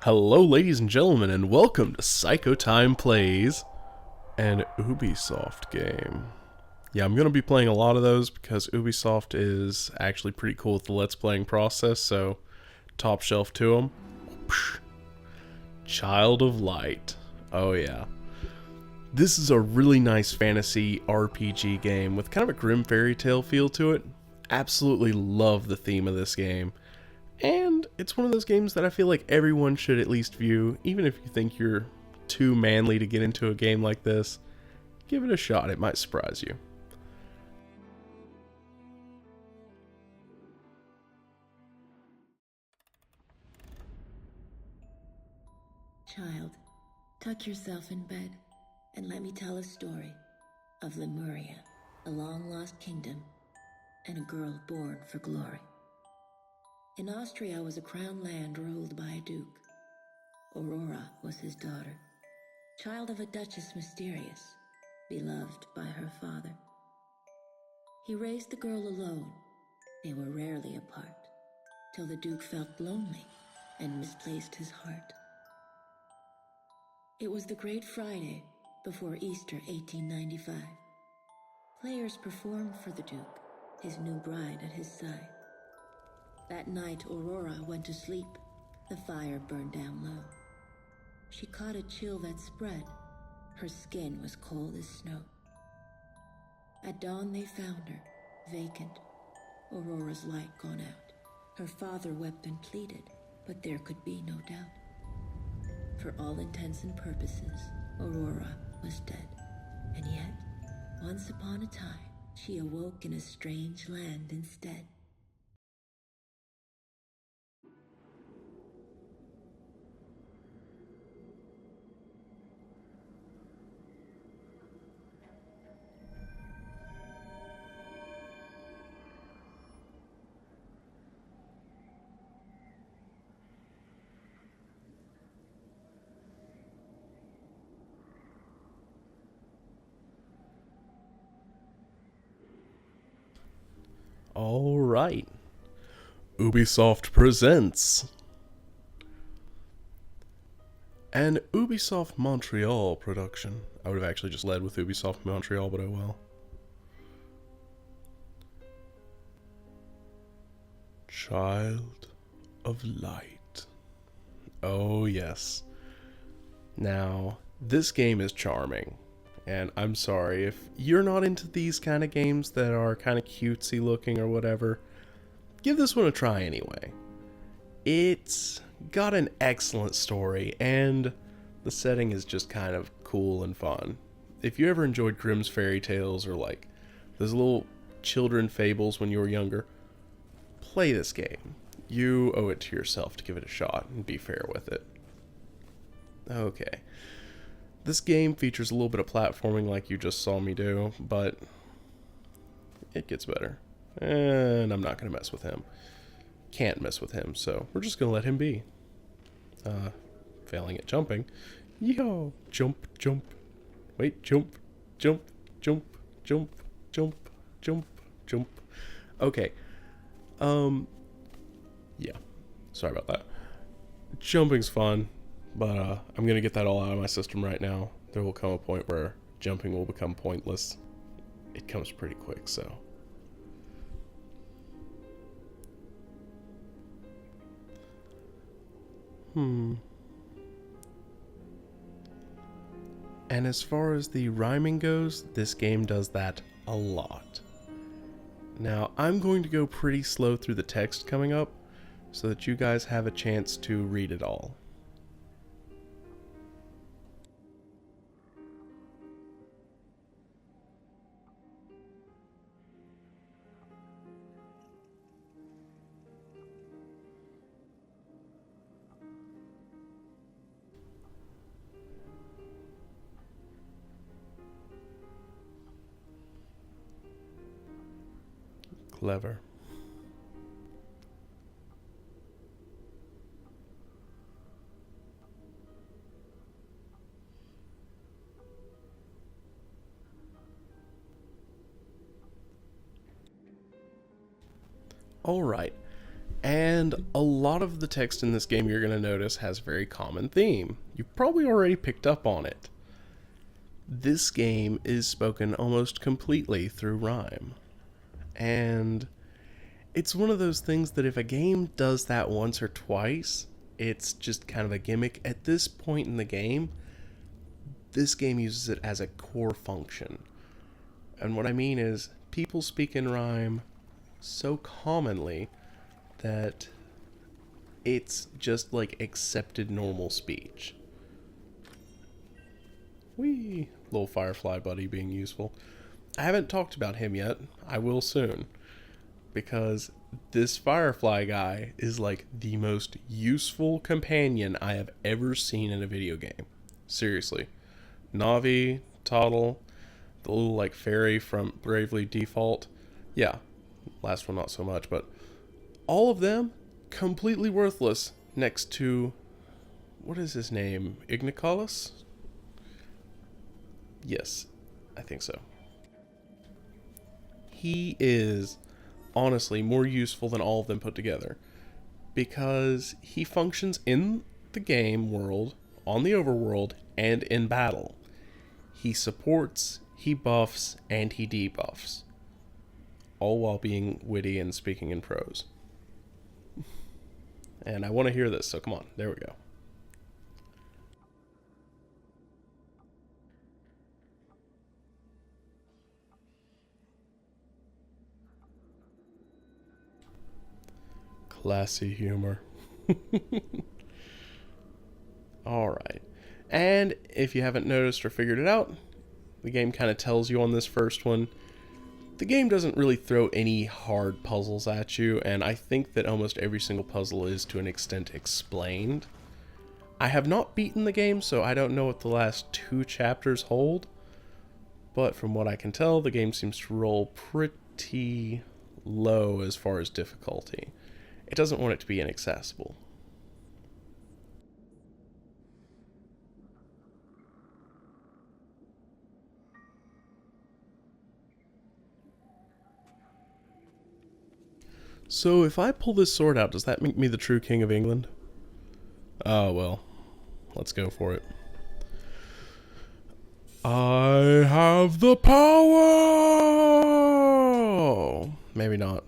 Hello, ladies and gentlemen, and welcome to Psychotyme Plays, an Ubisoft game. Yeah, I'm going to be playing a lot of those because Ubisoft is actually pretty cool with the Let's Playing process, so top shelf to them. Child of Light. Oh, yeah. This is a really nice fantasy RPG game with kind of a grim fairy tale feel to it. Absolutely love the theme of this game. And it's one of those games that I feel like everyone should at least view, even if you think you're too manly to get into a game like this. Give it a shot, it might surprise you. Child, tuck yourself in bed and let me tell a story of Lemuria, a long-lost kingdom, and a girl born for glory. In Austria was a crown land ruled by a duke. Aurora was his daughter, child of a duchess mysterious, beloved by her father. He raised the girl alone. They were rarely apart, till the duke felt lonely and misplaced his heart. It was the Great Friday before Easter 1895. Players performed for the Duke, his new bride at his side. That night, Aurora went to sleep. The fire burned down low. She caught a chill that spread. Her skin was cold as snow. At dawn they found her, vacant, Aurora's light gone out. Her father wept and pleaded, but there could be no doubt. For all intents and purposes, Aurora was dead. And yet, once upon a time, she awoke in a strange land instead. Alright. Ubisoft presents an Ubisoft Montreal production. I would have actually just led with Ubisoft Montreal, but oh well. Child of Light. Oh, yes. Now, this game is charming. And I'm sorry, if you're not into these kind of games that are kind of cutesy looking or whatever, give this one a try anyway. It's got an excellent story, and the setting is just kind of cool and fun. If you ever enjoyed Grimm's fairy tales or like those little children fables when you were younger, play this game. You owe it to yourself to give it a shot and be fair with it. Okay. This game features a little bit of platforming like you just saw me do, but it gets better. And I'm not going to mess with him. Can't mess with him, so we're just going to let him be. Failing at jumping. Yo! Jump, jump. Wait, jump, jump, jump, jump, jump, jump, jump. Okay. Yeah. Sorry about that. Jumping's fun. But I'm going to get that all out of my system right now. There will come a point where jumping will become pointless. It comes pretty quick, so. And as far as the rhyming goes, this game does that a lot. Now, I'm going to go pretty slow through the text coming up so that you guys have a chance to read it all. Clever. Alright. And a lot of the text in this game, you're going to notice, has a very common theme. You've probably already picked up on it. This game is spoken almost completely through rhyme. And it's one of those things that if a game does that once or twice, it's just kind of a gimmick. At this point in the game, this game uses it as a core function. And what I mean is, people speak in rhyme so commonly that it's just like accepted normal speech. Whee! Little Firefly buddy being useful. I haven't talked about him yet. I will soon. Because this Firefly guy is like the most useful companion I have ever seen in a video game. Seriously. Navi, Toddle, the little like fairy from Bravely Default. Yeah, last one not so much, but all of them completely worthless next to, what is his name? Ignicolus? Yes, I think so. He is honestly more useful than all of them put together because he functions in the game world, on the overworld, and in battle. He supports, he buffs, and he debuffs, all while being witty and speaking in prose. And I want to hear this, so come on, there we go. Classy humor. Alright. And if you haven't noticed or figured it out, the game kind of tells you on this first one. The game doesn't really throw any hard puzzles at you, and I think that almost every single puzzle is to an extent explained. I have not beaten the game, so I don't know what the last 2 chapters hold, but from what I can tell, the game seems to roll pretty low as far as difficulty. It doesn't want it to be inaccessible. So if I pull this sword out, does that make me the true king of England? Oh well, let's go for it. I have the power! Maybe not.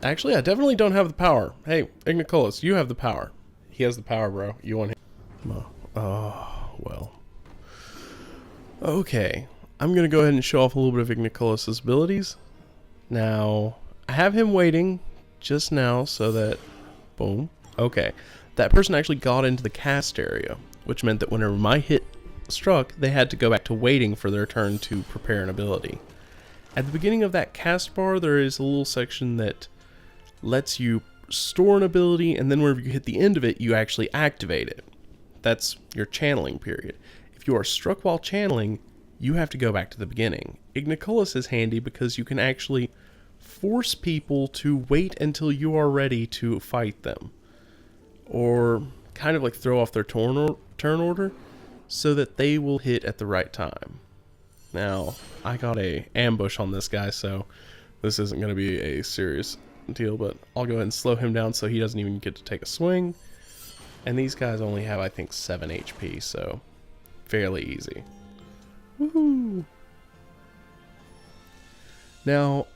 Actually, I definitely don't have the power. Hey, Ignicolus, you have the power. He has the power, bro. You want him? Oh, well. Okay, I'm gonna go ahead and show off a little bit of Ignicolus's abilities. Now, I have him waiting just now so that... Boom. Okay. That person actually got into the cast area, which meant that whenever my hit struck, they had to go back to waiting for their turn to prepare an ability. At the beginning of that cast bar, there is a little section that lets you store an ability, and then whenever you hit the end of it, you actually activate it. That's your channeling period. If you are struck while channeling, you have to go back to the beginning. Ignicolus is handy because you can actually force people to wait until you are ready to fight them, or kind of like throw off their turn order so that they will hit at the right time. Now, I got a ambush on this guy, so this isn't going to be a serious deal, but I'll go ahead and slow him down so he doesn't even get to take a swing. And these guys only have, I think, 7 HP, so fairly easy. Woohoo! Now,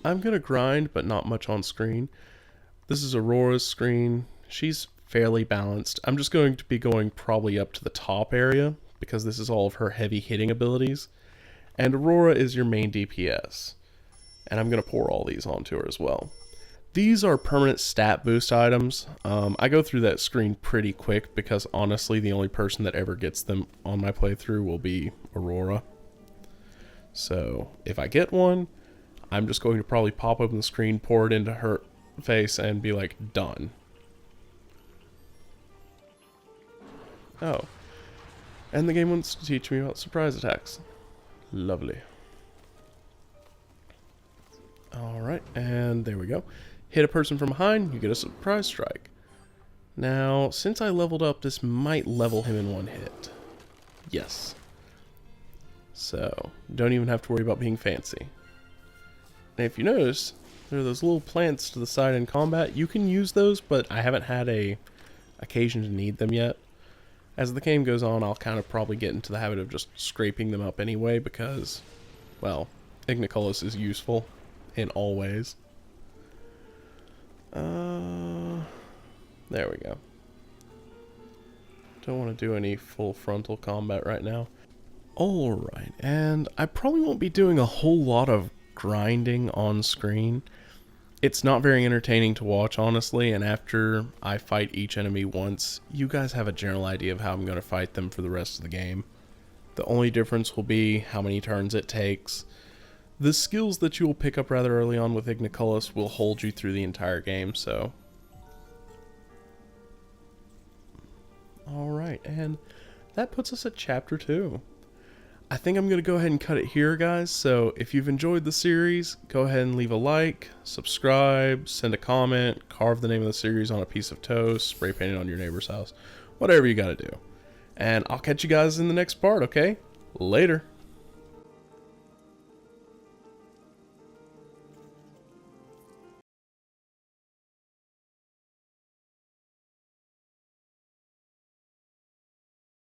I'm going to grind, but not much on screen. This is Aurora's screen. She's fairly balanced. I'm just going to be going probably up to the top area, because this is all of her heavy hitting abilities. And Aurora is your main DPS. And I'm going to pour all these onto her as well. These are permanent stat boost items. I go through that screen pretty quick because honestly the only person that ever gets them on my playthrough will be Aurora. So if I get one, I'm just going to probably pop open the screen, pour it into her face, and be like, done. Oh. And the game wants to teach me about surprise attacks. Lovely. Alright, and there we go. Hit a person from behind, you get a surprise strike. Now, since I leveled up, this might level him in one hit. Yes. So, don't even have to worry about being fancy. And if you notice, There are those little plants to the side in combat. You can use those, but I haven't had a occasion to need them yet. As the game goes on, I'll kind of probably get into the habit of just scraping them up anyway because, well, Igniculus is useful in all ways. There we go. Don't want to do any full frontal combat right now. Alright, and I probably won't be doing a whole lot of grinding on screen. It's not very entertaining to watch, honestly, and after I fight each enemy once, you guys have a general idea of how I'm going to fight them for the rest of the game. The only difference will be how many turns it takes. The skills that you will pick up rather early on with Igniculus will hold you through the entire game, so... Alright, and that puts us at Chapter 2. I think I'm going to go ahead and cut it here, guys, so if you've enjoyed the series, go ahead and leave a like, subscribe, send a comment, carve the name of the series on a piece of toast, spray paint it on your neighbor's house, whatever you gotta do. And I'll catch you guys in the next part, okay? Later!